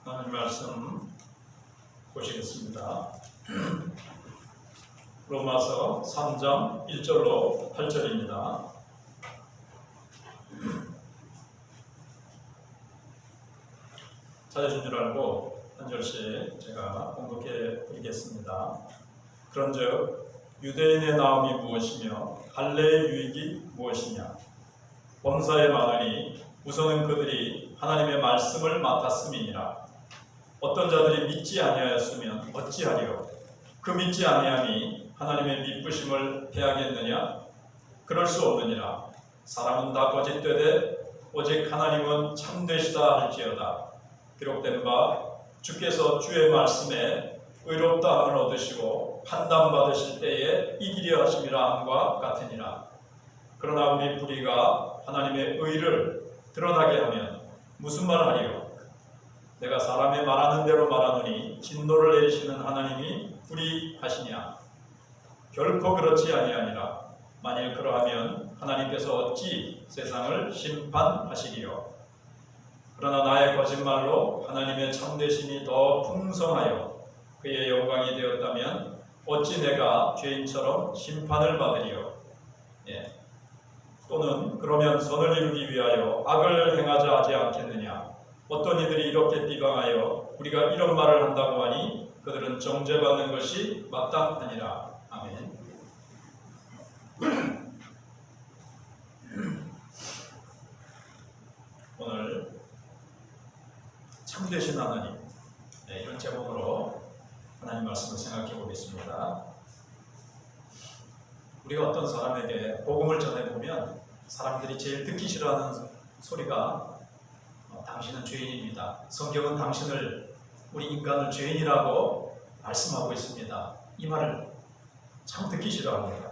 하나님 말씀 보시겠습니다. 로마서 3장 1절로 8절입니다. 찾으신 줄 알고 한 절씩 제가 공독해 드리겠습니다. 그런즉 유대인의 나음이 무엇이며 갈래의 유익이 무엇이냐? 범사에 많으니 우선은 그들이 하나님의 말씀을 맡았음이니라. 어떤 자들이 믿지 아니하였으면 어찌하리요? 그 믿지 아니함이 하나님의 미쁘심을 패하겠느냐? 그럴 수 없느니라. 사람은 다 거짓되되 오직 하나님은 참되시다 할지어다. 기록된 바 주께서 주의 말씀에 의롭다함을 얻으시고 판단받으실 때에 이기려 하심이라 함과 같으니라. 그러나 우리 불의가 하나님의 의를 드러나게 하면 무슨 말을 하리요? 내가 사람의 말하는 대로 말하노니 진노를 내리시는 하나님이 불의하시냐? 결코 그렇지 아니하니라. 만일 그러하면 하나님께서 어찌 세상을 심판하시리요? 그러나 나의 거짓말로 하나님의 참되심이 더 풍성하여 그의 영광이 되었다면 어찌 내가 죄인처럼 심판을 받으리요? 또는 그러면 선을 이루기 위하여 악을 행하자 하지 않겠느냐? 어떤 이들이 이렇게 비방하여 우리가 이런 말을 한다고 하니 그들은 정죄받는 것이 마땅하니라. 아멘. 오늘 참되신 하나님, 이런 제목으로 하나님 말씀을 생각해 보겠습니다. 우리가 어떤 사람에게 복음을 전해보면 사람들이 제일 듣기 싫어하는 소리가 당신은 죄인입니다. 성경은 당신을, 우리 인간을 죄인이라고 말씀하고 있습니다. 이 말을 참 듣기 싫어합니다.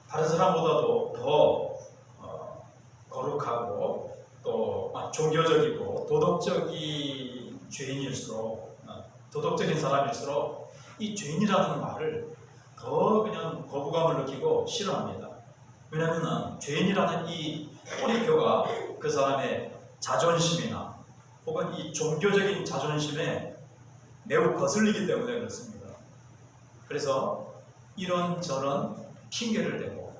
다른 사람보다도 더 거룩하고 또 종교적이고 도덕적인 죄인일수록, 도덕적인 사람일수록 이 죄인이라는 말을 더 그냥 거부감을 느끼고 싫어합니다. 왜냐하면 죄인이라는 이 꼬리표가 그 사람의 자존심이나 혹은 이 종교적인 자존심에 매우 거슬리기 때문에 그렇습니다. 그래서 이런저런 핑계를 대고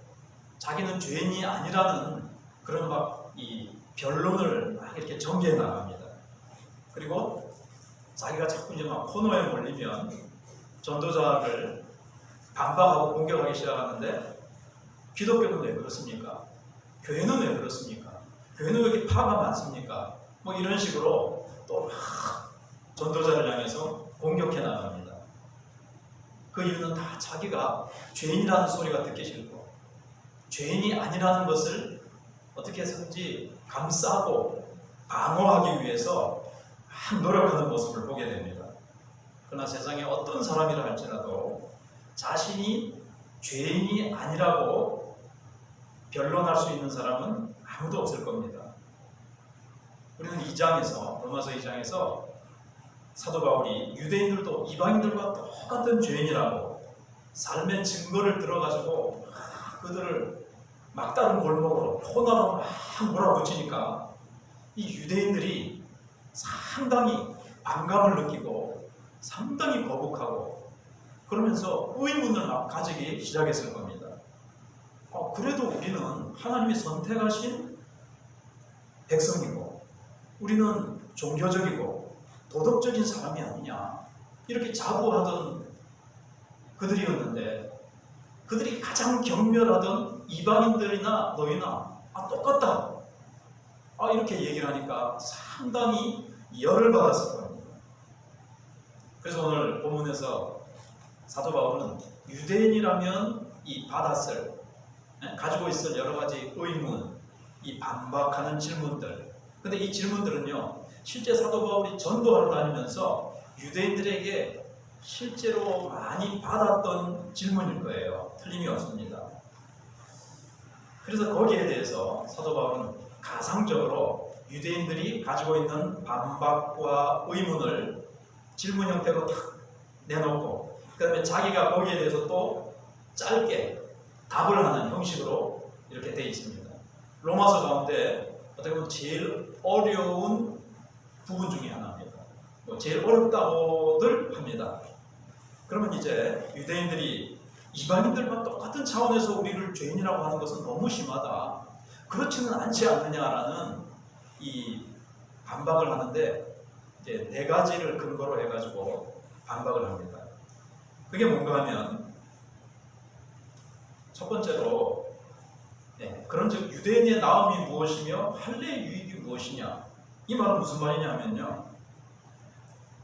자기는 죄인이 아니라는 그런 이 변론을 막 이렇게 전개해 나갑니다. 그리고 자기가 자꾸 이제 막 코너에 몰리면 전도자를 반박하고 공격하기 시작하는데, 기독교는 왜 그렇습니까? 교회는 왜 그렇습니까? 교회는 왜 이렇게 파가 많습니까? 뭐 이런 식으로 또 막 전도자를 향해서 공격해 나갑니다. 그 이유는 다 자기가 죄인이라는 소리가 듣기 싫고 죄인이 아니라는 것을 어떻게 해서든지 감싸고 방어하기 위해서 막 노력하는 모습을 보게 됩니다. 그러나 세상에 어떤 사람이라 할지라도 자신이 죄인이 아니라고 변론할 수 있는 사람은 아무도 없을 겁니다. 우리는 로마서 2장에서 사도 바울이 유대인들도 이방인들과 똑같은 죄인이라고 삶의 증거를 들어가지고 그들을 막다른 골목으로 코너로 막 몰아붙이니까 이 유대인들이 상당히 반감을 느끼고 상당히 거북하고 그러면서 의문을 막 가지기 시작했을 겁니다. 그래도 우리는 하나님이 선택하신 백성이고 우리는 종교적이고 도덕적인 사람이 아니냐, 이렇게 자부하던 그들이었는데, 그들이 가장 경멸하던 이방인들이나 너희나 똑같다, 이렇게 얘기를 하니까 상당히 열을 받았을 겁니다. 그래서 오늘 본문에서 사도 바울은 유대인이라면 이 받았을, 가지고 있을 여러 가지 의문, 이 반박하는 질문들, 근데 이 질문들은요, 실제 사도 바울이 전도하러 다니면서 유대인들에게 실제로 많이 받았던 질문일 거예요. 틀림이 없습니다. 그래서 거기에 대해서 사도 바울은 가상적으로 유대인들이 가지고 있는 반박과 의문을 질문 형태로 탁 내놓고, 그 다음에 자기가 거기에 대해서 또 짧게 답을 하는 형식으로 이렇게 되어 있습니다. 로마서 가운데 어떻게 보면 제일 어려운 부분 중에 하나입니다. 제일 어렵다고들 합니다. 그러면 이제 유대인들이 이방인들과 똑같은 차원에서 우리를 죄인이라고 하는 것은 너무 심하다, 그렇지는 않지 않느냐라는 이 반박을 하는데, 이제 네 가지를 근거로 해가지고 반박을 합니다. 그게 뭔가 하면, 첫 번째로 그런즉 유대인의 나음이 무엇이며 할례의 유익이 무엇이냐, 이 말은 무슨 말이냐 하면요,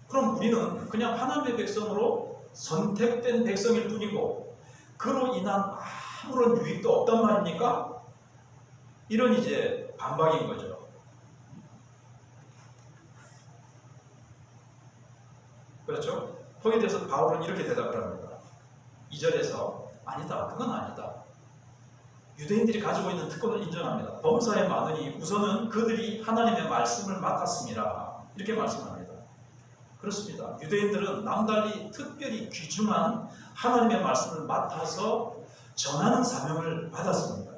그럼 우리는 그냥 하나님의 백성으로 선택된 백성일 뿐이고 그로 인한 아무런 유익도 없단 말입니까? 이런 이제 반박인 거죠. 그렇죠? 거기에 대해서 바울은 이렇게 대답을 합니다. 2절에서 아니다, 그건 아니다. 유대인들이 가지고 있는 특권을 인정합니다. 범사에 많으니 우선은 그들이 하나님의 말씀을 맡았습니다. 이렇게 말씀합니다. 그렇습니다. 유대인들은 남달리 특별히 귀중한 하나님의 말씀을 맡아서 전하는 사명을 받았습니다.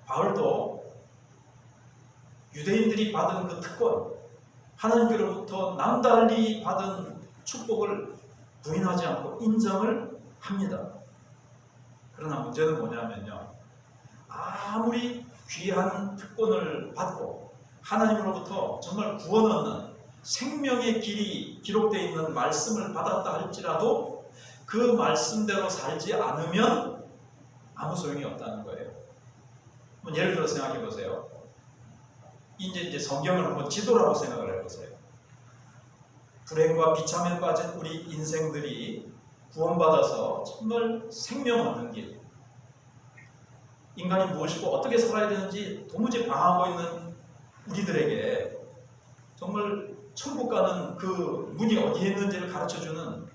바울도 유대인들이 받은 그 특권, 하나님께로부터 남달리 받은 축복을 부인하지 않고 인정을 합니다. 그러나 문제는 뭐냐면요, 아무리 귀한 특권을 받고 하나님으로부터 정말 구원 얻는 생명의 길이 기록되어 있는 말씀을 받았다 할지라도 그 말씀대로 살지 않으면 아무 소용이 없다는 거예요. 예를 들어 생각해 보세요. 이제 성경을 한번 지도라고 생각을 해보세요. 불행과 비참에 빠진 우리 인생들이 구원받아서 정말 생명 얻는 길, 인간이 무엇이고 어떻게 살아야 되는지 도무지 방황하고 있는 우리들에게 정말 천국 가는 그 문이 어디에 있는지를 가르쳐주는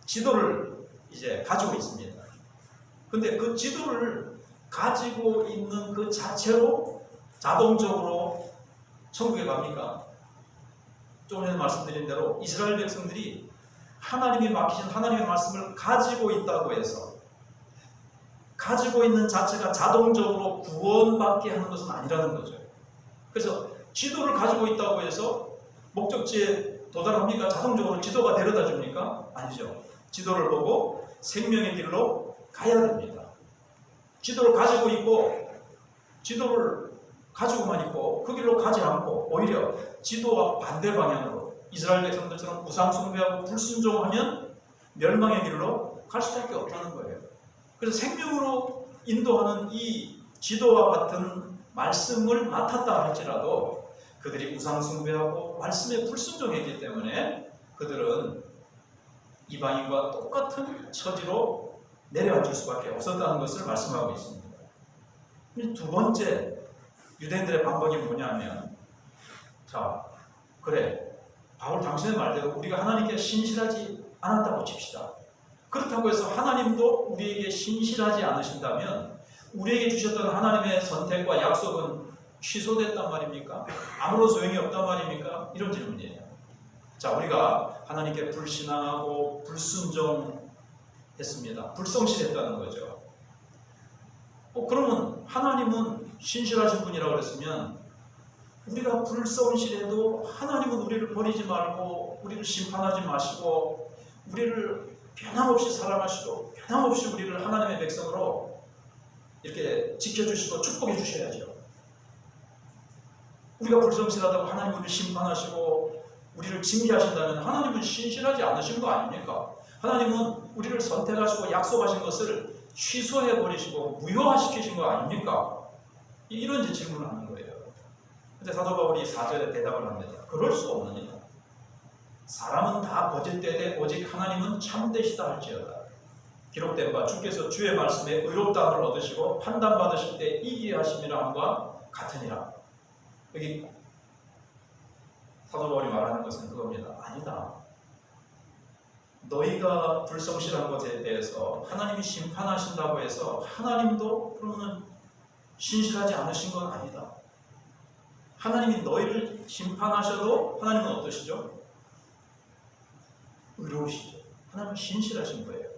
지도를 이제 가지고 있습니다. 근데 그 지도를 가지고 있는 그 자체로 자동적으로 천국에 갑니까? 조금 전에 말씀드린 대로 이스라엘 백성들이 하나님이 맡기신 하나님의 말씀을 가지고 있다고 해서 가지고 있는 자체가 자동적으로 구원받게 하는 것은 아니라는 거죠. 그래서 지도를 가지고 있다고 해서 목적지에 도달합니까? 자동적으로 지도가 데려다 줍니까? 아니죠. 지도를 보고 생명의 길로 가야 됩니다. 지도를 가지고 있고 지도를 가지고만 있고 그 길로 가지 않고 오히려 지도와 반대 방향으로 이스라엘 백성들처럼 우상 숭배하고 불순종하면 멸망의 길로 갈 수밖에 없다는 거예요. 그래서 생명으로 인도하는 이 지도와 같은 말씀을 맡았다 할지라도 그들이 우상 숭배하고 말씀에 불순종했기 때문에 그들은 이방인과 똑같은 처지로 내려앉을 수밖에 없었다는 것을 말씀하고 있습니다. 두 번째 유대인들의 반박이 뭐냐면, 자, 그래, 바울 당신의 말대로 우리가 하나님께 신실하지 않았다고 칩시다. 그렇다고 해서 하나님도 우리에게 신실하지 않으신다면 우리에게 주셨던 하나님의 선택과 약속은 취소됐단 말입니까? 아무런 소용이 없단 말입니까? 이런 질문이에요. 자, 우리가 하나님께 불신앙하고 불순종했습니다. 불성실했다는 거죠. 그러면 하나님은 신실하신 분이라고 그랬으면 우리가 불성실해도 하나님은 우리를 버리지 말고 우리를 심판하지 마시고 우리를 변함없이 사랑하시고 변함없이 우리를 하나님의 백성으로 이렇게 지켜주시고 축복해 주셔야죠. 우리가 불성실하다고 하나님은 우리를 심판하시고 우리를 징계하신다면 하나님은 신실하지 않으신 거 아닙니까? 하나님은 우리를 선택하시고 약속하신 것을 취소해버리시고 무효화시키신 거 아닙니까? 이런 질문을 하는 거예요. 근데 사도 바울이 4절에 대답을 합니다. 그럴 수 없느니라. 사람은 다 거짓되되 오직 하나님은 참되시다 할지어다. 기록된 바 주께서 주의 말씀에 의롭다함을 얻으시고 판단받으실 때 이기게 하심이라 함과 같으니라. 여기 사도 바울이 말하는 것은 그겁니다. 아니다. 너희가 불성실한 것에 대해서 하나님이 심판하신다고 해서 하나님도 그러면 신실하지 않으신 건 아니다. 하나님이 너희를 심판하셔도 하나님은 어떠시죠? 의로우시죠. 하나님은 신실하신 거예요.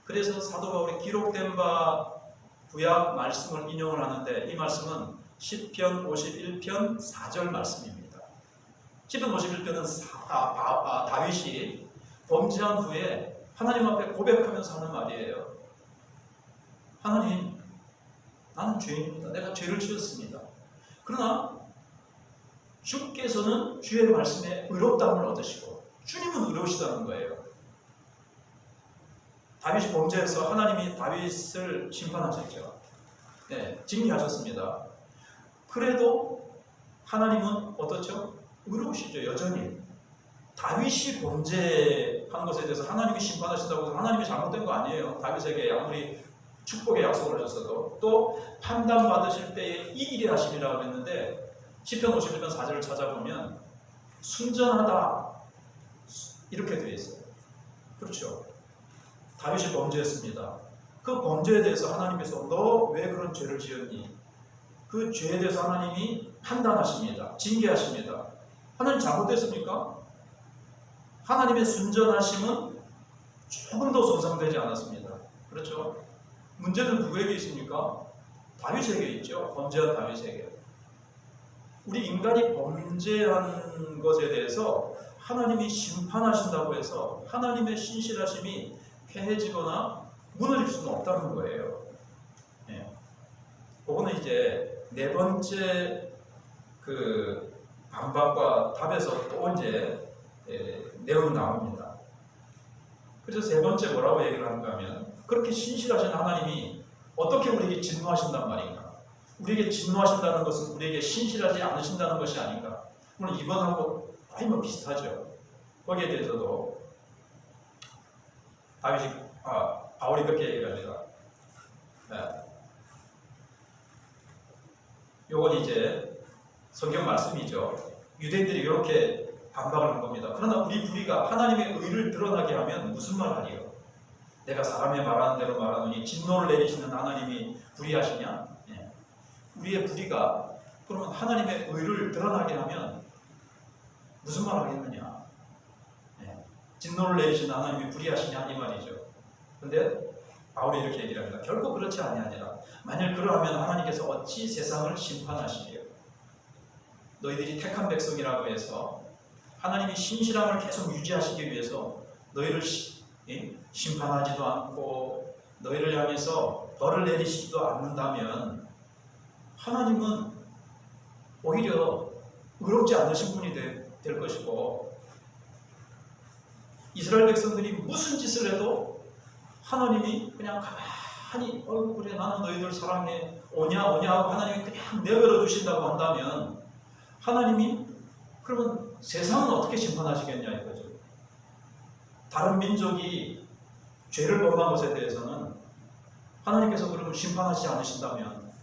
그래서 사도 바울이 기록된 바 구약 말씀을 인용을 하는데 이 말씀은 시편 51편 4절 말씀입니다. 시편 51편은 다윗이 범죄한 후에 하나님 앞에 고백하면서 하는 말이에요. 하나님, 나는 죄인입니다. 내가 죄를 지었습니다. 그러나 주께서는 주의 말씀에 의롭다함을 얻으시고 주님은 의로우시다는 거예요. 다윗이 범죄해서 하나님이 다윗을 심판하셨죠. 네, 징계하셨습니다. 그래도 하나님은 어떻죠? 의로우시죠. 여전히. 다윗이 범죄한 것에 대해서 하나님이 심판하신다고 해서 하나님이 잘못된 거 아니에요. 다윗에게 아무리 축복의 약속을 하셨어도 또 판단받으실 때에 이 일이 하심이라고 했는데 시편 51편 4절을 찾아보면 순전하다 이렇게 되어 있어요. 그렇죠. 다윗이 범죄했습니다. 그 범죄에 대해서 하나님께서 너 왜 그런 죄를 지었니? 그 죄에 대해서 하나님이 판단하십니다. 징계하십니다. 하나님 잘못했습니까? 하나님의 순전하심은 조금도 손상되지 않았습니다. 그렇죠? 문제는 누구에게 있습니까? 다윗에게 있죠. 범죄한 다윗에게. 우리 인간이 범죄한 것에 대해서 하나님이 심판하신다고 해서 하나님의 신실하심이 폐해지거나 무너질 수는 없다는 거예요. 예. 그거는 이제 네 번째 그 반박과 답에서 또 이제 내용이 나옵니다. 그래서 세 번째 뭐라고 얘기를 하는가 하면 그렇게 신실하신 하나님이 어떻게 우리에게 진노하신단 말인가? 우리에게 진노하신다는 것은 우리에게 신실하지 않으신다는 것이 아닌가? 물론 이번하고 거의 뭐 비슷하죠. 거기에 대해서도 바울이 그렇게 얘기를 합니다. 네. 요건 이제 성경 말씀이죠. 유대인들이 이렇게 반박을 한 겁니다. 그러나 우리 불의가 하나님의 의를 드러나게 하면 무슨 말 하리요? 내가 사람의 말하는 대로 말하노니 진노를 내리시는 하나님이 불의하시냐? 네. 우리의 불의가 그러면 하나님의 의를 드러나게 하면 무슨 말 하겠느냐? 네. 진노를 내리시는 하나님이 불의하시냐? 이 말이죠. 근데 바울이 이렇게 얘기를 합니다. 결코 그렇지 아니하니라. 만일 그러하면 하나님께서 어찌 세상을 심판하시리요? 너희들이 택한 백성이라고 해서 하나님이 신실함을 계속 유지하시기 위해서 너희를 심판하지도 않고 너희를 향해서 벌을 내리시지도 않는다면 하나님은 오히려 의롭지 않으신 분이 될 것이고 이스라엘 백성들이 무슨 짓을 해도 하나님이 그냥 가만히 그래 나는 너희들 사랑해 오냐 하고 하나님이 그냥 내버려 두신다고 한다면 하나님이 그러면 세상은 어떻게 심판하시겠냐 이거죠. 다른 민족이 죄를 범한 것에 대해서는 하나님께서 그러면 심판하지 않으신다면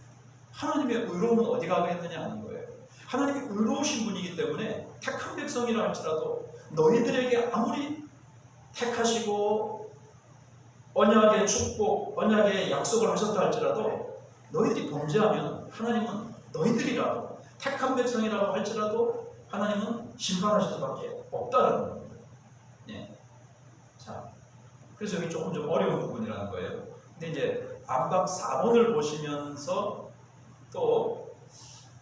하나님의 의로움은 어디 가겠느냐 하는 거예요. 하나님이 의로우신 분이기 때문에 택한 백성이라 할지라도 너희들에게 아무리 택하시고 언약의 축복, 언약의 약속을 하셨다 할지라도 너희들이 범죄하면 하나님은 너희들이라도 택한 백성이라고 할지라도 하나님은 심판하실 수밖에 없다는 겁니다. 예. 자, 그래서 여기 조금 좀 어려운 부분이라는 거예요. 근데 이제 반박 4번을 보시면서 또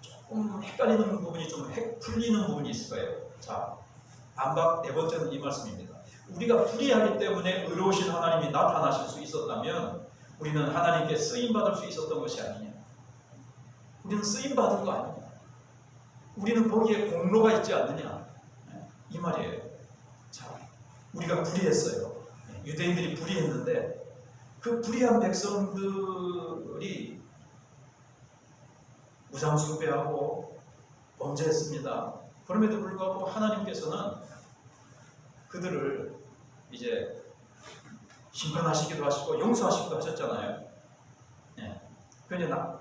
조금 헷갈리는 부분이 좀 풀리는 부분이 있을 거예요. 자, 반박 네 번째는 이 말씀입니다. 우리가 불의하기 때문에 의로우신 하나님이 나타나실 수 있었다면 우리는 하나님께 쓰임받을 수 있었던 것이 아니냐. 우리는 쓰임받은 거 아니냐. 우리는 거기에 공로가 있지 않느냐. 이 말이에요. 자, 우리가 불의했어요. 유대인들이 불의했는데 그 불의한 백성들이 우상 숭배하고 범죄했습니다. 그럼에도 불구하고 하나님께서는 그들을 이제 심판하시기도 하시고 용서하시기도 하셨잖아요. 예. 그러나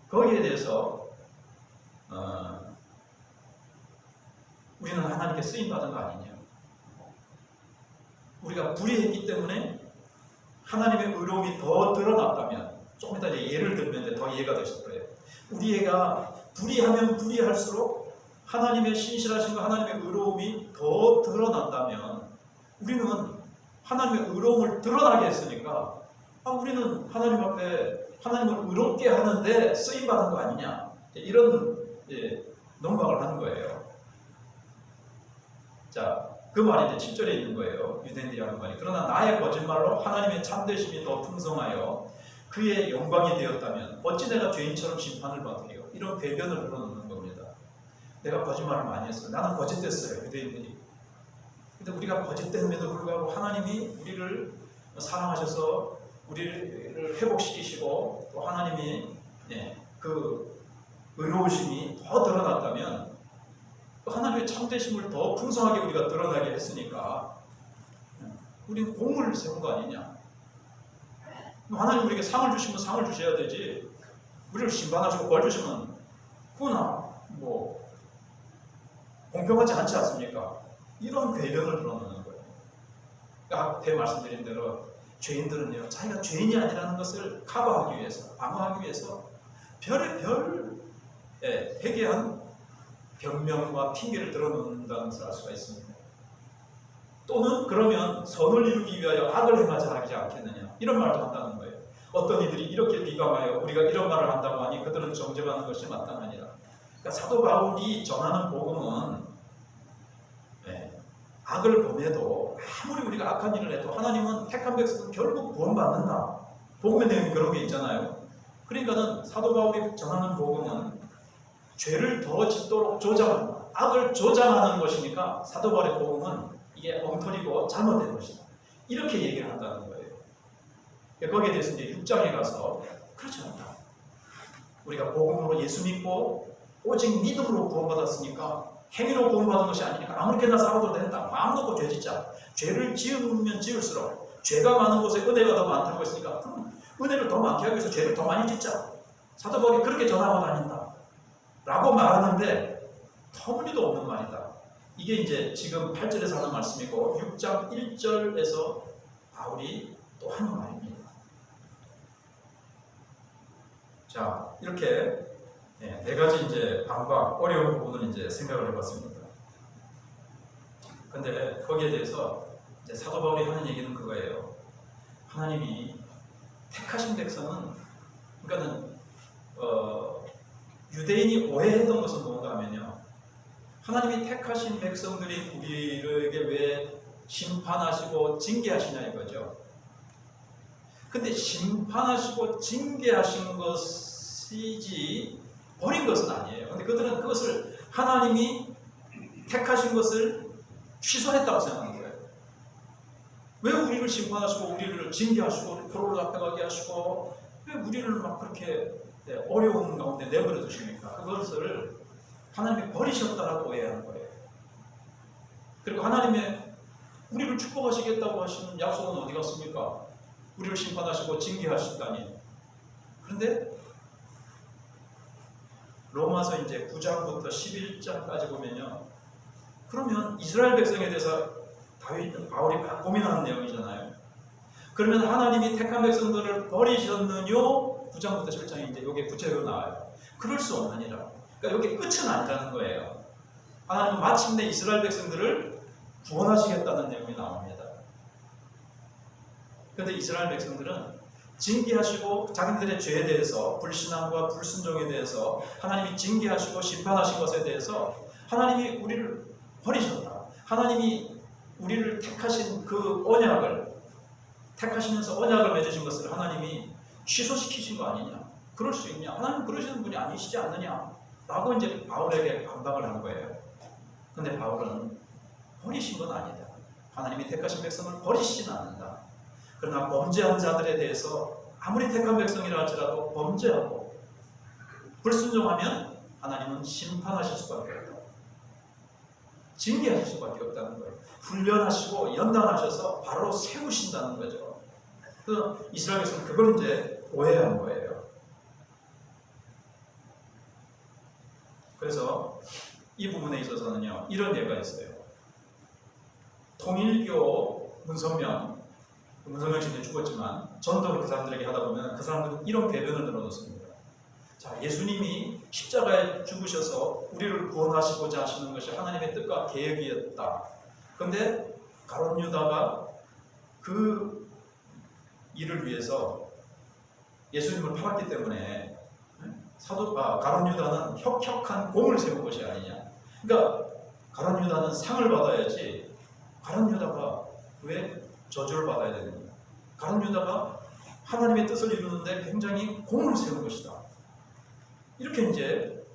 거기에 대해서 우리는 하나님께 쓰임받은 거 아니냐. 우리가 불의했기 때문에 하나님의 의로움이 더 드러났다면 조금 이따 예를 들면 더 이해가 되실 거예요. 우리 애가 불의하면 불의할수록 하나님의 신실하심과 하나님의 의로움이 더 드러난다면 우리는 하나님의 의로움을 드러나게 했으니까 우리는 하나님 앞에 하나님을 의롭게 하는데 쓰임받은 거 아니냐 이런 논박을 하는 거예요. 자, 그 말이 이제 7절에 있는 거예요. 유대인들이 하는 말이. 그러나 나의 거짓말로 하나님의 참되심이 더 풍성하여 그의 영광이 되었다면 어찌 내가 죄인처럼 심판을 받으리요. 이런 궤변을 불어넣는 겁니다. 내가 거짓말을 많이 했어요. 나는 거짓됐어요. 유대인들이. 근데 우리가 거짓됨에도 불구하고 하나님이 우리를 사랑하셔서 우리를 회복시키시고 또 하나님이 그 의로우심이 더 드러났다면 하나님의 참되심을 더 풍성하게 우리가 드러나게 했으니까 우리는 공을 세운 거 아니냐. 하나님 우리에게 상을 주시면 상을 주셔야 되지, 우리를 심판하시고 벌 주시면 그거나 뭐 공평하지 않지 않습니까? 이런 궤변을 불어넣는 거예요. 앞에 말씀드린 대로 죄인들은요, 자기가 죄인이 아니라는 것을 커버하기 위해서, 방어하기 위해서 별의 회개한 변명과 핑계를 들어놓는다는 것을 알 수가 있습니다. 또는 그러면 선을 이루기 위하여 악을 행하자 하지 않겠느냐, 이런 말도 한다는 거예요. 어떤 이들이 이렇게 비방하여 우리가 이런 말을 한다고 하니 그들은 정죄받는 것이 마땅하니라. 그러니까 사도 바울이 전하는 복음은 악을 범해도 아무리 우리가 악한 일을 해도 하나님은 택한 백성은 결국 구원받는다. 복음의 내용이 그런 게 있잖아요. 그러니까는 사도 바울이 전하는 복음은 죄를 더 짓도록 조장한다, 악을 조장하는 것이니까 사도 바울의 복음은 이게 엉터리고 잘못된 것이다, 이렇게 얘기를 한다는 거예요. 거기에 대해서 이제 6장에 가서 그렇지 않다, 우리가 복음으로 예수 믿고 오직 믿음으로 구원받았으니까 행위로 구원받은 것이 아니니까 아무렇게나 싸워도 된다, 마음 놓고 죄 짓자, 죄를 지으면 지을수록 죄가 많은 곳에 은혜가 더 많다고 했으니까 은혜를 더 많게 하기 위해서 죄를 더 많이 짓자, 사도 바울이 그렇게 전하고 다닌다 라고 말하는데 터무니도 없는 말이다. 이게 이제 지금 8절에서 하는 말씀이고 6장 1절에서 바울이 또 하는 말입니다. 자, 이렇게 네 가지 이제 반박, 어려운 부분을 이제 생각을 해봤습니다. 근데 거기에 대해서 이제 사도 바울이 하는 얘기는 그거예요. 하나님이 택하신 백성은, 그러니까는 유대인이 오해했던 것은 뭔가 하면요, 하나님이 택하신 백성들이 우리에게 왜 심판하시고 징계하시냐 이거죠. 근데 심판하시고 징계하신 것이지 버린 것은 아니에요. 근데 그들은 그것을, 하나님이 택하신 것을 취소했다고 생각하는 거예요. 왜 우리를 심판하시고 우리를 징계하시고 포로로 잡혀가게 하시고 왜 우리를 막 그렇게 어려운 가운데 내버려 두십니까? 그것을 하나님이 버리셨다라고 오해하는 거예요. 그리고 하나님의 우리를 축복하시겠다고 하시는 약속은 어디 갔습니까? 우리를 심판하시고 징계하신다니. 그런데 로마서 이제 9장부터 11장까지 보면요, 그러면 이스라엘 백성에 대해서 바울이 고민하는 내용이잖아요. 그러면 하나님이 택한 백성들을 버리셨느뇨? 9장부터 7장에 이제 이게 구체적으로 나와요. 그럴 수 없느니라. 그러니까 여기 끝은 아니라는 거예요. 하나님은 마침내 이스라엘 백성들을 구원하시겠다는 내용이 나옵니다. 그런데 이스라엘 백성들은 징계하시고 자기들의 죄에 대해서, 불신앙과 불순종에 대해서 하나님이 징계하시고 심판하신 것에 대해서 하나님이 우리를 버리셨다, 하나님이 우리를 택하신 그 언약을, 택하시면서 언약을 맺으신 것을 하나님이 취소시키신 거 아니냐, 그럴 수 있냐, 하나님 그러시는 분이 아니시지 않느냐 라고 이제 바울에게 반박을 한 거예요. 근데 바울은 버리신 건 아니다, 하나님이 택하신 백성을 버리시지는 않는다. 그러나 범죄한 자들에 대해서 아무리 택한 백성이라 할지라도 범죄하고 불순종하면 하나님은 심판하실 수밖에 없다, 징계하실 수밖에 없다는 거예요. 훈련하시고 연단하셔서 바로 세우신다는 거죠. 그래서 이스라엘 백성은 그걸 이제 오해한 거예요. 그래서 이 부분에 있어서는요, 이런 예가 있어요. 통일교 문선명 씨는 죽었지만 전도를 그 사람들에게 하다 보면 그 사람들은 이런 배변을 늘어놓습니다. 자, 예수님이 십자가에 죽으셔서 우리를 구원하시고자 하시는 것이 하나님의 뜻과 계획이었다. 그런데 가룟 유다가 그 일을 위해서 예수님을 팔았기 때문에 가룟 유다는 혁혁한 공을 세운 것이 아니냐. 그러니까 가룟 유다는 상을 받아야지 가룟 유다가 왜 저주를 받아야 되느냐. 가룟 유다가 하나님의 뜻을 이루는데 굉장히 공을 세운 것이다. 이렇게 이제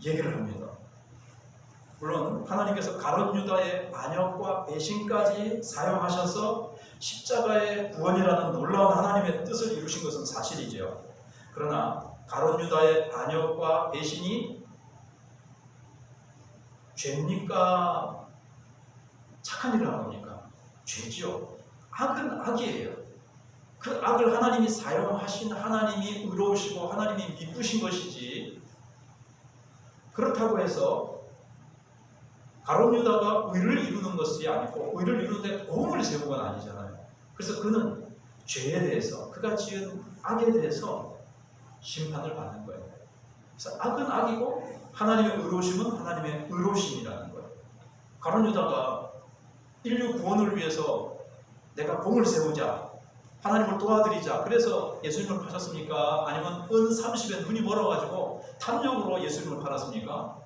얘기를 합니다. 물론 하나님께서 가룟 유다의 반역과 배신까지 사용하셔서 십자가의 구원이라는 놀라운 하나님의 뜻을 이루신 것은 사실이죠. 그러나 가룟 유다의 반역과 배신이 죄입니까? 착한 일을 한 겁니까? 죄지요. 악은 악이에요. 그 악을 하나님이 사용하신 하나님이 의로우시고 하나님이 미쁘신 것이지, 그렇다고 해서 가룟 유다가 의를 이루는 것이 아니고 의를 이루는데 공을 세운 건 아니잖아요. 그래서 그는 죄에 대해서, 그가 지은 악에 대해서 심판을 받는 거예요. 그래서 악은 악이고 하나님의 의로우심은 하나님의 의로우심이라는 거예요. 가룟 유다가 인류 구원을 위해서 내가 공을 세우자, 하나님을 도와드리자, 그래서 예수님을 파셨습니까? 아니면 은 30에 눈이 멀어가지고 탐욕으로 예수님을 팔았습니까?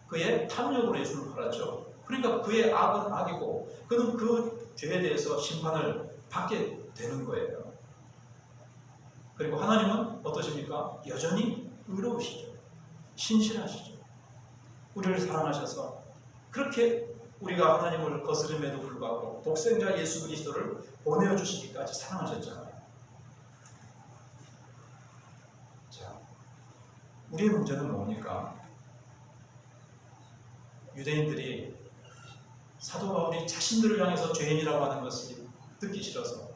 그의 탐욕으로 예수님을 팔았죠. 그러니까 그의 악은 악이고 그는 그 죄에 대해서 심판을 받게 되는 거예요. 그리고 하나님은 어떠십니까? 여전히 의로우시죠. 신실하시죠. 우리를 사랑하셔서 그렇게 우리가 하나님을 거스름에도 불구하고 독생자 예수 그리스도를 보내주시기까지 사랑하셨잖아요. 자, 우리의 문제는 뭡니까? 유대인들이 사도 바울이 자신들을 향해서 죄인이라고 하는 것을 듣기 싫어서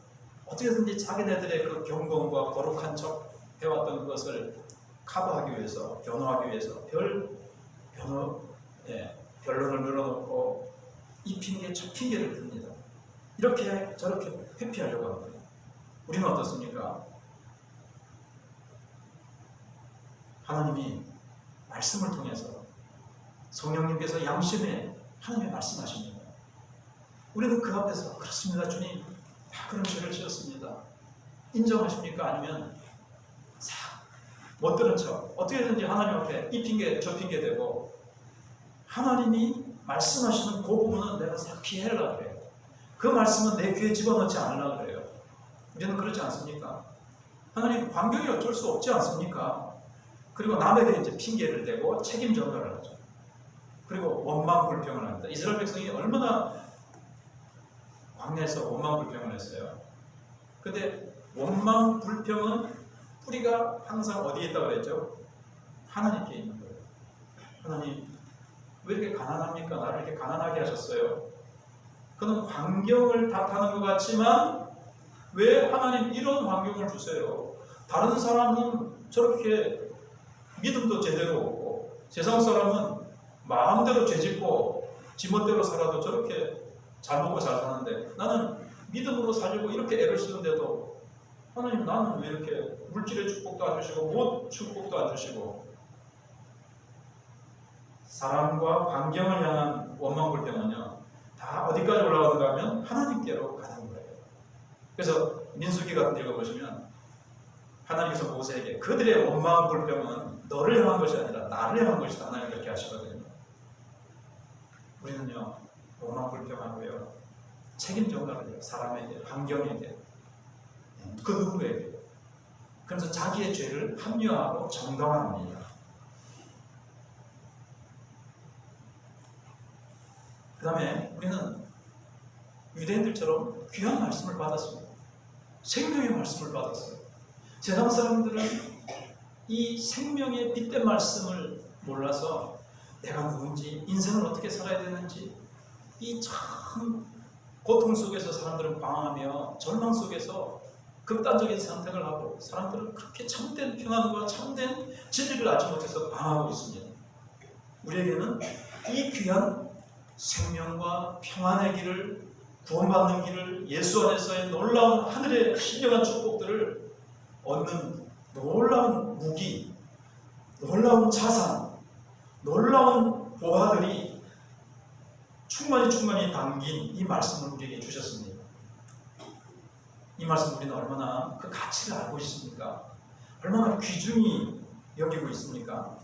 어떻게든지 자기네들의 그 경건과 거룩한 척 해왔던 것을 커버하기 위해서, 변호하기 위해서 변론을 늘어놓고 이 핑계 저 핑계를 듭니다. 이렇게 저렇게 회피하려고 합니다. 우리는 어떻습니까? 하나님이 말씀을 통해서 성령님께서 양심에 하나님의 말씀하십니다. 우리는 그 앞에서 그렇습니다 주님, 그런 죄를 지었습니다. 인정하십니까? 아니면 못 들은 척 어떻게든지 하나님 앞에 이 핑계 저 핑계 대고 하나님이 말씀하시는 그 부분은 내가 싹 피하려고 그래요. 그 말씀은 내 귀에 집어넣지 않으려고 그래요. 우리는 그렇지 않습니까? 하나님 환경이 어쩔 수 없지 않습니까? 그리고 남에게 이제 핑계를 대고 책임 전가를 하죠. 그리고 원망 불평을 합니다. 이스라엘 백성이 얼마나 광야에서 원망 불평을 했어요. 근데 원망 불평은 뿌리가 항상 어디에 있다고 그랬죠? 하나님께 있는 거예요. 하나님 왜 이렇게 가난합니까? 나를 이렇게 가난하게 하셨어요. 그는 환경을 탓하는 것 같지만 왜 하나님 이런 환경을 주세요? 다른 사람은 저렇게 믿음도 제대로 없고 세상 사람은 마음대로 죄짓고 지멋대로 살아도 저렇게 잘 먹고 잘 사는데 나는 믿음으로 살려고 이렇게 애를 쓰는데도 하나님 나는 왜 이렇게 물질의 축복도 안 주시고 못 축복도 안 주시고. 사람과 환경을 향한 원망 불평은요 다 어디까지 올라가는가 하면 하나님께로 가는 거예요. 그래서 민수기 같은 데 읽어보시면 하나님께서 모세에게 그들의 원망 불평은 너를 향한 것이 아니라 나를 향한 것이다, 하나님 그렇게 하시거든요. 우리는요 원망 불평하고요 책임 전가를 해요. 사람에게, 환경에게, 그 누구에게. 그래서 자기의 죄를 합리화하고 정당화합니다. 그 다음에 우리는 유대인들처럼 귀한 말씀을 받았습니다. 생명의 말씀을 받았어요. 세상 사람들은 이 생명의 빛된 말씀을 몰라서 내가 누군지, 인생을 어떻게 살아야 되는지, 이 참 고통 속에서 사람들은 방황하며 절망 속에서 극단적인 선택을 하고 사람들은 그렇게 참된 평안과 참된 진리를 알지 못해서 방황하고 있습니다. 우리에게는 이 귀한 생명과 평안의 길을, 구원받는 길을, 예수 안에서의 놀라운 하늘의 신령한 축복들을 얻는 놀라운 무기, 놀라운 자산, 놀라운 보화들이 충만히 담긴 이 말씀을 우리에게 주셨습니다. 이 말씀 우리는 얼마나 그 가치를 알고 있습니까? 얼마나 귀중히 여기고 있습니까?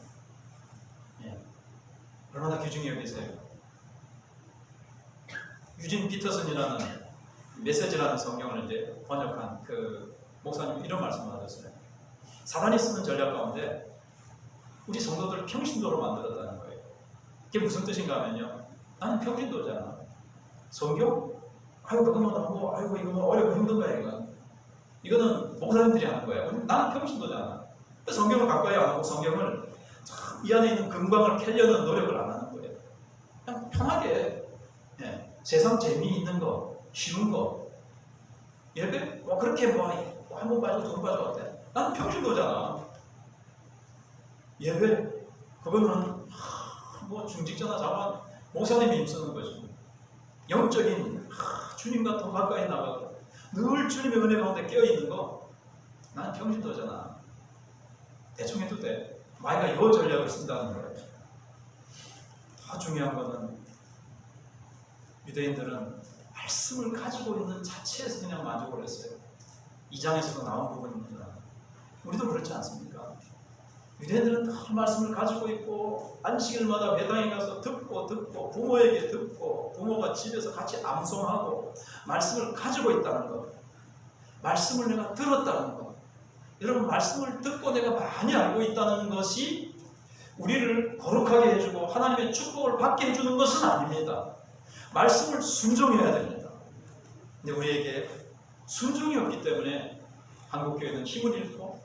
얼마나 귀중히 여기세요? 유진 피터슨이라는 메시지라는 성경을 이제 번역한 그 목사님 이런 말씀을 하셨어요. 사단이 쓰는 전략 가운데 우리 성도들을 평신도로 만들었다는 거예요. 그게 무슨 뜻인가 하면요. 나는 평신도잖아. 성경? 아이고 그거 뭐 아이고 이거 뭐 어렵고 힘든 거야 이거. 이거는 목사님들이 하는 거예요. 나는 평신도잖아. 성경을 가까이 안 하고 성경을 이 안에 있는 근방을 캐려는 노력을 안 하는 거예요. 그냥 편하게 세상 재미있는 거, 쉬운 거 예배? 뭐 그렇게 뭐 한 번 빠져 두 번 빠져 어때? 나는 평신도잖아. 예배? 그거는 뭐 중직자나 자만 목사님이 힘쓰는 거지. 영적인 주님과 더 가까이 나가고 늘 주님의 은혜 가운데 깨어있는 거 나는 평신도잖아. 대충 해도 돼. 마이가 이 전략을 쓴다는 거예요. 더 중요한 거는 유대인들은 말씀을 가지고 있는 자체에서 그냥 만족을 했어요. 2장에서도 나온 부분입니다. 우리도 그렇지 않습니까? 유대인들은 다 말씀을 가지고 있고 안식일마다 회당에 가서 듣고 부모에게 듣고 부모가 집에서 같이 암송하고 말씀을 가지고 있다는 것, 말씀을 내가 들었다는 것, 여러분 말씀을 듣고 내가 많이 알고 있다는 것이 우리를 거룩하게 해주고 하나님의 축복을 받게 해주는 것은 아닙니다. 말씀을 순종해야 됩니다. 근데 우리에게 순종이 없기 때문에 한국교회는 힘을 잃고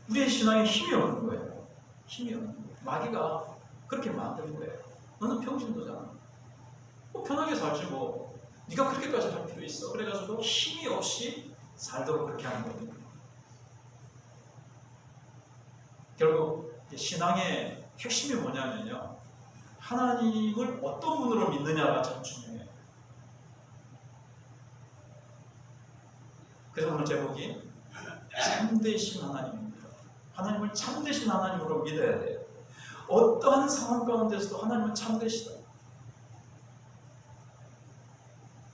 우리의 신앙에 힘이 없는 거예요. 힘이 없는 거예요. 마귀가 그렇게 만드는 거예요. 너는 평신도잖아. 뭐 편하게 살지 뭐. 네가 그렇게까지 할 필요 있어. 그래가지고 힘이 없이 살도록 그렇게 하는 겁니다. 결국 신앙의 핵심이 뭐냐면요. 하나님을 어떤 분으로 믿느냐가 참 중요해요. 그래서 오늘 제목이 참되신 하나님입니다. 하나님을 참되신 하나님으로 믿어야 돼요. 어떠한 상황 가운데서도 하나님은 참되시다.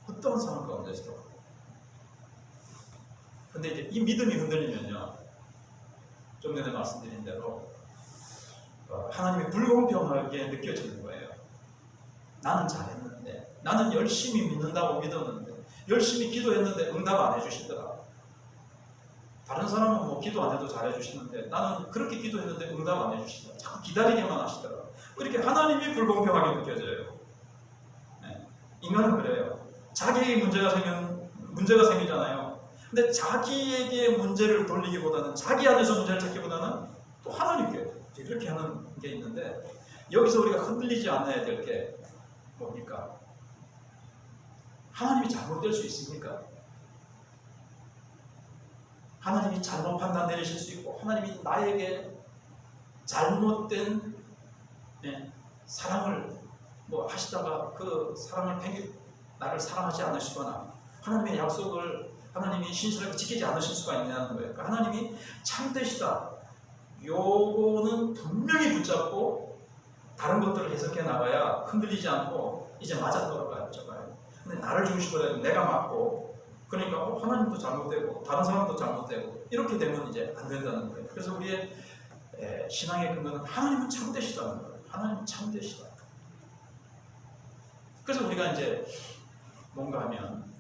어떠한 상황 가운데서도. 근데 이제 이 믿음이 흔들리면요. 좀 전에 말씀드린 대로 하나님이 불공평하게 느껴지는 거예요. 나는 잘했는데, 나는 열심히 믿는다고 믿었는데, 열심히 기도했는데 응답 안 해주시더라. 다른 사람은 뭐 기도 안 해도 잘해주시는데 나는 그렇게 기도했는데 응답 안 해주시더라. 자꾸 기다리게만 하시더라. 이렇게 하나님이 불공평하게 느껴져요. 네. 인간은 그래요. 자기에게 문제가 생기잖아요. 근데 자기에게 문제를 돌리기보다는 자기 안에서 문제를 찾기보다는 또 하나님께 이렇게 하는 게 있는데 여기서 우리가 흔들리지 않아야 될 게 뭡니까? 하나님이 잘못될 수 있습니까? 하나님이 잘못 판단 내리실 수 있고 하나님이 나에게 잘못된 사랑을 뭐 하시다가 그 사랑을 나를 사랑하지 않으시거나 하나님의 약속을 하나님이 신실하게 지키지 않으실 수가 있냐는 거예요. 그러니까 하나님이 참되시다. 요거는 분명히 붙잡고 다른 것들을 해석해 나가야 흔들리지 않고 이제 맞아 떨어가요. 근데 나를 중심으로 내가 맞고 그러니까 하나님도 잘못되고 다른 사람도 잘못되고 이렇게 되면 이제 안 된다는 거예요. 그래서 우리의 신앙의 근거는 하나님은 참되시다는 거예요. 하나님은 참되시다. 그래서 우리가 이제 뭔가 하면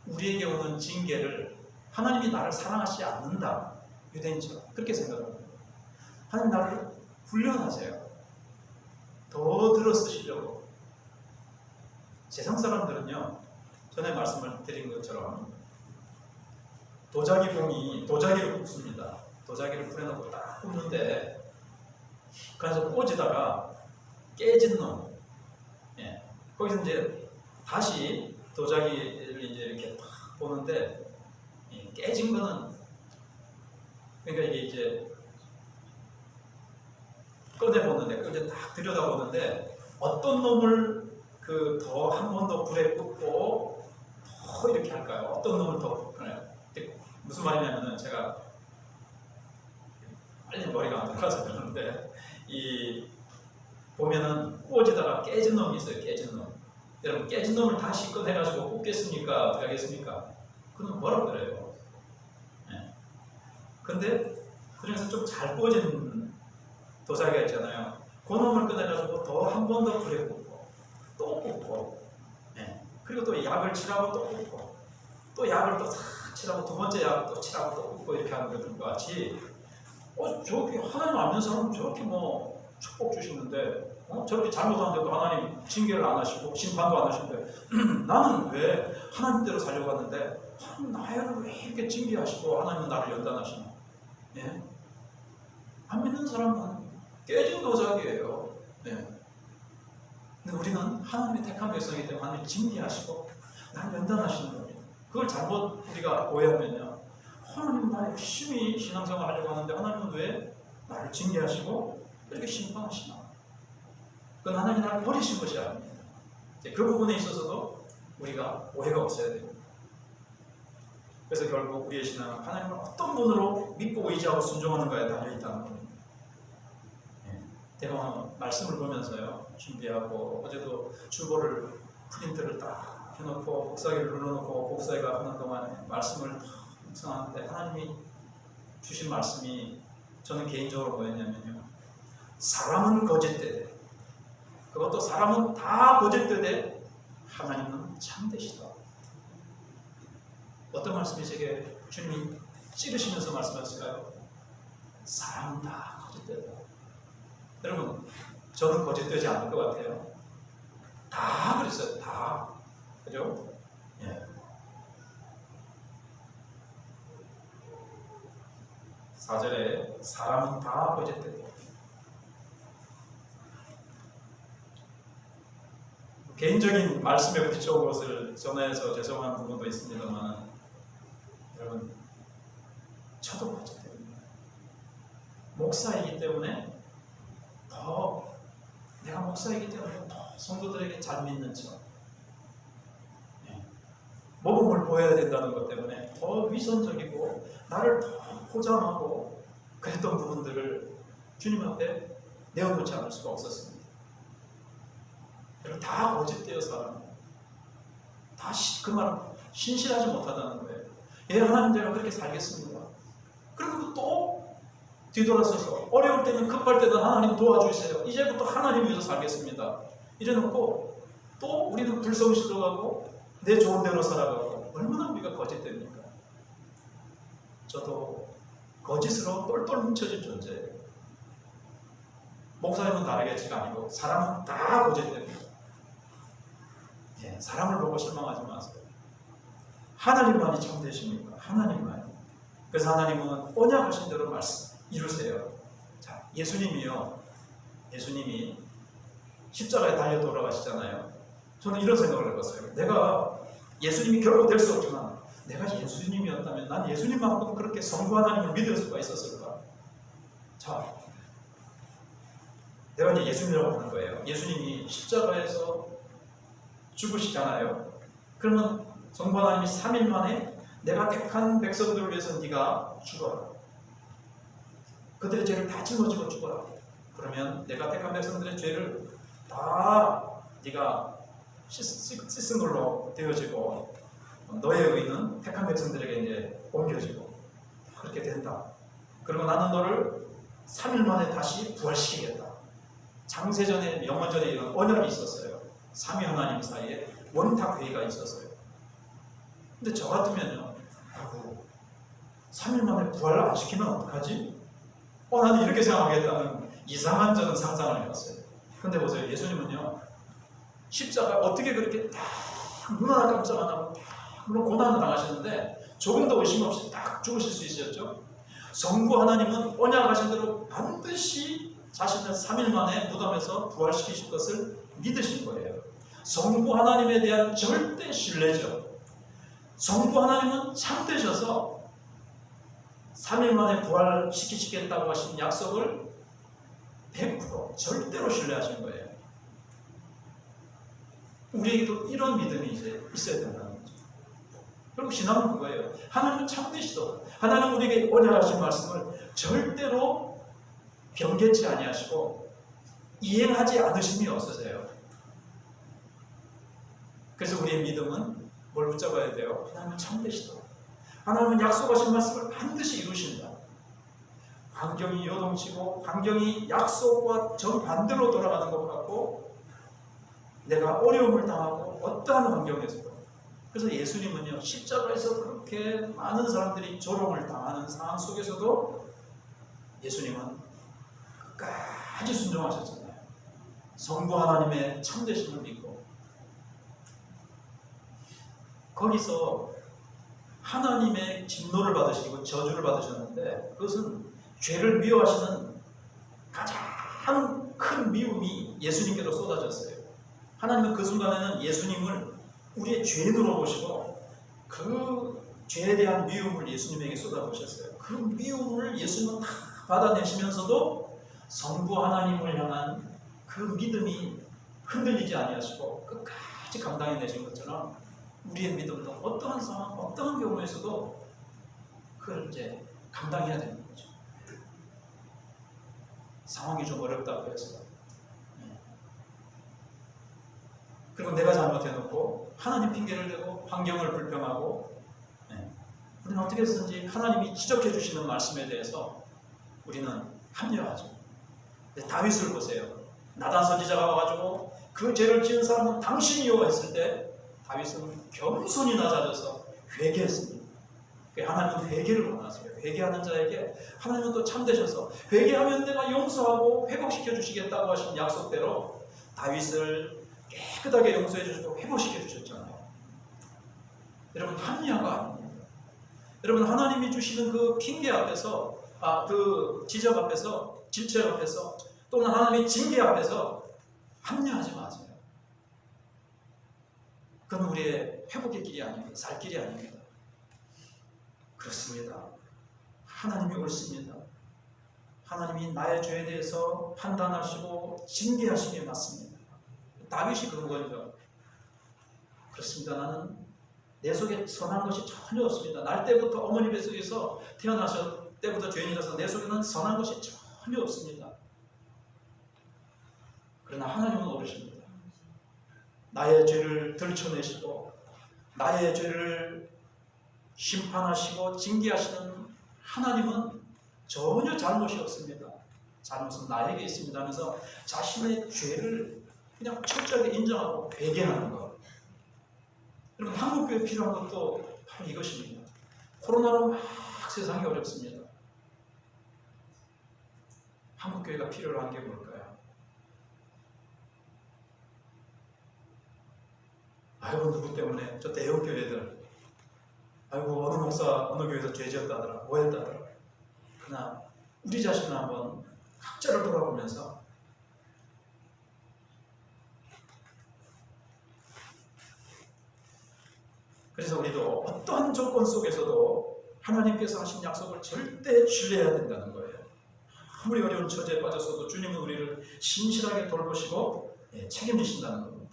우리에게 오는 징계를 하나님이 나를 사랑하지 않는다. 유대인처럼 그렇게 생각합니다. 하나님 나를 훈련하세요. 더 들어 쓰시려고. 세상 사람들은요. 전에 말씀을 드린 것처럼 도자기를 굽습니다. 도자기를 풀어놓고 딱 굽는데 그래서 꽂이다가 깨진 놈 거기서 이제 다시 도자기를 이제 이렇게 딱 보는데 깨진 거는 그러니까 이게 이제 꺼내보는데 이제 딱 들여다보는데 어떤 놈을 더 한 번 더 불에 굽고 더 이렇게 할까요? 어떤 놈을 더 무슨 말이냐면은 제가 빨리 머리가 안 들어가서 그러는데 이 보면은 꽂이다가 깨진 놈이 있어요. 깨진 놈. 여러분 깨진 놈을 다시 꺼내가지고 굽겠습니까? 어떻게 하겠습니까? 그건 뭐라 그래요? 근데 그중에서 좀 잘 꽂은 도자기가 있잖아요. 그 놈을 꺼내가지고 더 한 번 더 불에 굽고 또 굽고 그리고 또 약을 칠하고 또 붓고 또 약을 또 싹 칠하고 두 번째 약 또 칠하고 또 붓고 이렇게 하는 것들과 같이 저렇게 하나님 아는 사람은 저렇게 뭐 축복 주시는데 저렇게 잘못하는데도 하나님 징계를 안 하시고 심판도 안 하시는데 나는 왜 하나님대로 살려고 하는데 나를 왜 이렇게 징계하시고 하나님은 나를 연단하시나? 예? 안 믿는 사람은 깨진 도자기예요. 예. 근데 우리는 하나님의 택한 백성이기 때문에 하나님이 징계하시고 나를 연단하시는 겁니다. 그걸 잘못 우리가 오해하면요, 하나님은 나 열심히 신앙생활 하려고 하는데 하나님은 왜 나를 징계하시고 이렇게 심판하시나? 그건 하나님이 나를 버리신 것이 아닙니다. 그 부분에 있어서도 우리가 오해가 없어야 됩니다. 그래서 결국 우리의 신앙은 하나님을 어떤 분으로 믿고 의지하고 순종하는가에 달려있다는 겁니다. 제가 말씀을 보면서요, 준비하고 어제도 주보를 프린트를 딱 해놓고 복사기를 눌러놓고 복사기가 하는 동안에 말씀을 묵상하는데 하나님이 주신 말씀이 저는 개인적으로 뭐였냐면요, 사람은 거짓되되 그것도 사람은 다 거짓되되 하나님은 참되시다. 어떤 말씀이 제게 주님이 찌르시면서 말씀하실까요? 사람은 다 거짓되다. 여러분, 저는 거짓되지 않을 것 같아요. 다 그랬어요. 다. 그죠? 예. 4절에 사람은 다 거짓되다. 개인적인 말씀에 부딪혀온 것을 전해서 죄송한 부분도 있습니다만, 여러분, 저도 거짓됩니다. 목사이기 때문에 내가 목사이기 때문에 더 성도들에게 잘 믿는 척, 모범을 보여야 된다는 것 때문에 더 위선적이고 나를 더 포장하고 그랬던 부분들을 주님 앞에 내어놓지 않을 수가 없었습니다. 다 거짓되어 살아요. 다 그 말은 신실하지 못하다는 거예요. 예, 하나님 제가 그렇게 살겠습니다. 그리고 또 뒤돌아서서 어려울 때는 급할 때는 하나님 도와주세요. 이제부터 하나님 위해서 살겠습니다. 이래놓고 또 우리는 불성실하고 내 좋은 대로 살아가고 얼마나 우리가 거짓됩니까? 저도 거짓으로 똘똘 뭉쳐진 존재예요. 목사님은 다르겠지가 아니고 사람은 다 거짓됩니다. 예, 사람을 보고 실망하지 마세요. 하나님만이 참되십니까? 하나님만이. 그래서 하나님은 언약하신 대로 말씀 이루세요. 자, 예수님이 십자가에 달려 돌아가시잖아요. 저는 이런 생각을 해봤어요. 내가 예수님이 결코 될 수 없지만 내가 예수님이었다면 난 예수님만큼 그렇게 성부 하나님을 믿을 수가 있었을까? 자, 내가 이제 예수님이라고 하는 거예요. 예수님이 십자가에서 죽으시잖아요. 그러면 성부 하나님이 3일 만에 내가 택한 백성들을 위해서 네가 죽어라. 그들의 죄를 다 짊어지고 죽어라. 그러면 내가 택한 백성들의 죄를 다 네가 씻은 걸로 되어지고 너의 의는 택한 백성들에게 이제 옮겨지고 그렇게 된다. 그리고 나는 너를 3일 만에 다시 부활시키겠다. 창세전에 영원전에 이런 언약이 있었어요. 삼위 하나님 사이에 원탁 회의가 있었어요. 근데 저 같으면요, 3일 만에 부활 안 시키면 어떡하지? 나는 이렇게 생각하겠다는 이상한 저는 상상을 해봤어요. 근데 보세요, 예수님은요, 십자가 어떻게 그렇게 딱 눈 하나 깜짝 안 하고 물론 고난을 당하시는데 조금 더 의심 없이 딱 죽으실 수 있었죠. 성부 하나님은 언약하신 대로 반드시 자신을 3일 만에 무덤에서 부활시키실 것을 믿으신 거예요. 성부 하나님에 대한 절대 신뢰죠. 성부 하나님은 참되셔서 3일 만에 부활시키시겠다고 하신 약속을 100% 절대로 신뢰하신 거예요. 우리에게도 이런 믿음이 이제 있어야 된다는 거죠. 그리고 신앙은 그거예요. 하나님은 참되시도록 하나님은 우리에게 언약하신 말씀을 절대로 변개치 아니하시고 이행하지 않으심이 없으세요. 그래서 우리의 믿음은 뭘 붙잡아야 돼요? 하나님은 참되시도록 하나님은 약속하신 말씀을 반드시 이루신다. 환경이 요동치고 환경이 약속과 정반대로 돌아가는 것 같고 내가 어려움을 당하고 어떠한 환경에서도. 그래서 예수님은요, 십자가에서 그렇게 많은 사람들이 조롱을 당하는 상황 속에서도 예수님은 끝까지 순종하셨잖아요. 성부 하나님의 참되심을 믿고. 거기서 하나님의 진노를 받으시고 저주를 받으셨는데, 그것은 죄를 미워하시는 가장 큰 미움이 예수님께로 쏟아졌어요. 하나님은 그 순간에는 예수님을 우리의 죄인으로 보시고 그 죄에 대한 미움을 예수님에게 쏟아부으셨어요. 그 미움을 예수님은 다 받아내시면서도 성부 하나님을 향한 그 믿음이 흔들리지 아니하시고 끝까지 감당해내신 것처럼 우리의 믿음도 어떠한 상황, 어떠한 경우에서도 그걸 이제 감당해야 되는 거죠. 상황이 좀 어렵다고 해서. 그리고 내가 잘못해놓고 하나님 핑계를 대고 환경을 불평하고, 우리는 어떻게 해서든지 하나님이 지적해 주시는 말씀에 대해서 우리는 합리화하죠. 다윗을 보세요. 나단 선지자가 와가지고 그 죄를 지은 사람은 당신이요 했을 때 다윗은 겸손히 낮아져서 회개했습니다. 하나님은 회개를 원하세요. 회개하는 자에게 하나님은 또 참되셔서 회개하면 내가 용서하고 회복시켜 주시겠다고 하신 약속대로 다윗을 깨끗하게 용서해 주시고 회복시켜 주셨잖아요. 여러분, 합리화가 아닙니다. 여러분, 하나님이 주시는 그 핑계 앞에서, 그 지적 앞에서, 질책 앞에서, 또는 하나님의 징계 앞에서 합리화하지 마세요. 그건 우리의 회복의 길이 아닙니다. 살 길이 아닙니다. 그렇습니다. 하나님이 옳습니다. 하나님이 나의 죄에 대해서 판단하시고 징계하심이 맞습니다. 다윗이 그런 거죠. 그렇습니다. 나는 내 속에 선한 것이 전혀 없습니다. 날 때부터 어머니 뱃속에서 태어나셨을 때부터 죄인이라서 내 속에는 선한 것이 전혀 없습니다. 그러나 하나님은 옳으십니다. 나의 죄를 들춰내시고 나의 죄를 심판하시고 징계하시는 하나님은 전혀 잘못이 없습니다. 잘못은 나에게 있습니다 하면서 자신의 죄를 그냥 철저하게 인정하고 회개하는 것. 여러분, 한국교회 필요한 것도 바로 이것입니다. 코로나로 막 세상이 어렵습니다. 한국교회가 필요로 한 게 뭘까요? 아이고, 누구 때문에 저 대형교회들, 아이고 어느 목사 어느 교회에서 죄 지었다더라, 뭐 했다더라. 그러나 우리 자신을 한번 각자를 돌아보면서 그래서 우리도 어떠한 조건 속에서도 하나님께서 하신 약속을 절대 신뢰해야 된다는 거예요. 아무리 어려운 처지에 빠졌어도 주님은 우리를 신실하게 돌보시고 책임지신다는 겁니다.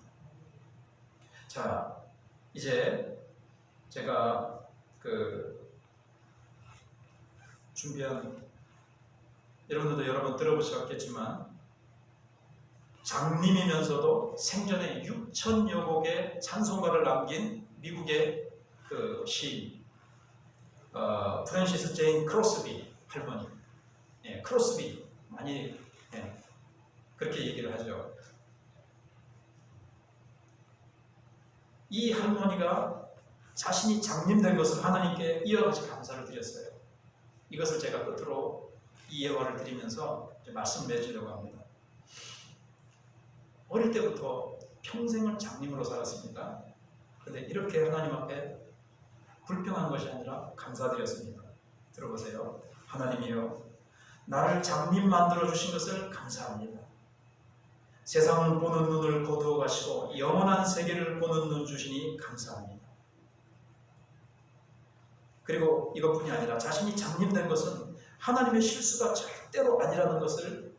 자, 이제 제가 준비한, 여러분들도 여러 번 들어보셨겠지만 장님이면서도 생전에 6,000여 곡의 찬송가를 남긴 미국의 그 시인 프랜시스 제인 크로스비 할머니, 크로스비 많이 그렇게 얘기를 하죠. 이 할머니가 자신이 장님된 것을 하나님께 이어가지 감사를 드렸어요. 이것을 제가 끝으로 이 예화를 드리면서 말씀 맺으려고 합니다. 어릴 때부터 평생을 장님으로 살았습니다. 그런데 이렇게 하나님 앞에 불평한 것이 아니라 감사드렸습니다. 들어보세요. 하나님이여, 나를 장님 만들어 주신 것을 감사합니다. 세상을 보는 눈을 거두어 가시고 영원한 세계를 보는 눈 주시니 감사합니다. 그리고 이것뿐이 아니라 자신이 장님된 것은 하나님의 실수가 절대로 아니라는 것을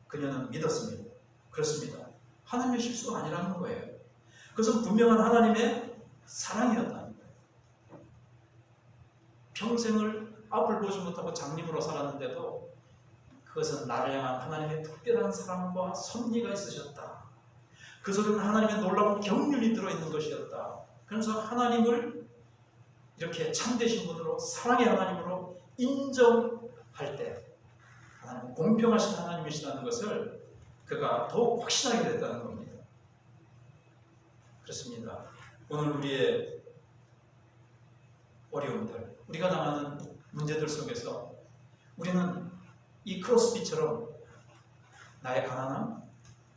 그녀는 믿었습니다. 그렇습니다. 하나님의 실수가 아니라는 거예요. 그것은 분명한 하나님의 사랑이었다는 거예요. 평생을 앞을 보지 못하고 장님으로 살았는데도 그것은 나를 향한 하나님의 특별한 사랑과 섭리가 있으셨다. 그 속에는 하나님의 놀라운 경륜이 들어있는 것이었다. 그래서 하나님을 이렇게 참되신 분으로, 사랑의 하나님으로 인정할 때 하나님은 공평하신 하나님이시라는 것을 그가 더욱 확신하게 됐다는 겁니다. 그렇습니다. 오늘 우리의 어려움들, 우리가 당하는 문제들 속에서 우리는 이 크로스비처럼 나의 가난함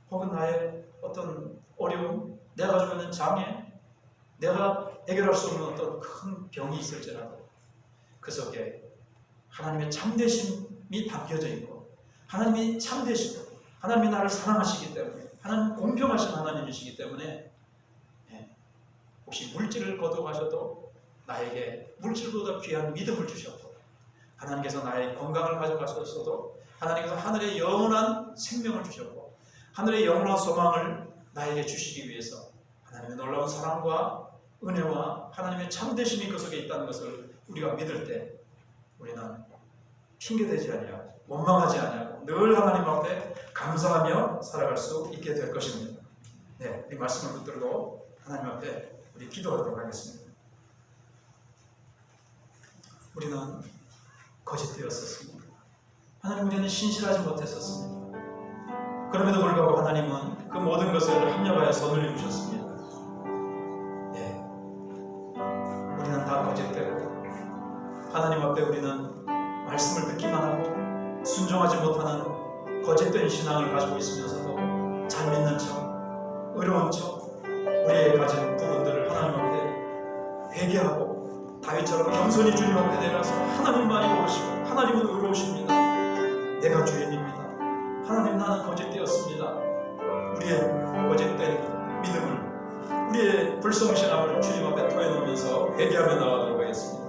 혹은 나의 어떤 어려움, 내가 가지고 있는 장애, 내가 해결할 수 없는 어떤 큰 병이 있을지라도 그 속에 하나님의 참되심이 담겨져 있고, 하나님이 참되시고 하나님이 나를 사랑하시기 때문에, 하나님 공평하신 하나님이시기 때문에 혹시 물질을 거둬가셔도 나에게 물질보다 귀한 믿음을 주셨고, 하나님께서 나의 건강을 가져가셨어도 하나님께서 하늘의 영원한 생명을 주셨고, 하늘의 영원한 소망을 나에게 주시기 위해서 하나님의 놀라운 사랑과 은혜와 하나님의 참되심이 그 속에 있다는 것을 우리가 믿을 때 우리는 핑계대지 아니하고 원망하지 아니하고 늘 하나님 앞에 감사하며 살아갈 수 있게 될 것입니다. 이 말씀을 붙들고 하나님 앞에 우리 기도하도록 하겠습니다. 우리는 거짓되었었습니다. 하나님, 우리는 신실하지 못했었습니다. 그럼에도 불구하고 하나님은 그 모든 것을 합력하여 선을 이루셨습니다. 우리는 다 거짓되고 하나님 앞에 우리는 말씀을 듣기만 하고 순종하지 못하는 거짓된 신앙을 가지고 있으면서도 잘 믿는 척, 의로운 척, 우리의 가진 부분들을 하나님 앞에 회개하고 다윗처럼 겸손히 주님 앞에 내려서 하나님만이 모르시고 하나님은 의로우십니다. 내가 주인입니다. 하나님, 나는 거짓되었습니다. 우리의 거짓된 믿음을, 우리의 불성실함을 주님 앞에 토해놓으면서 회개하며 나아가도록 하겠습니다.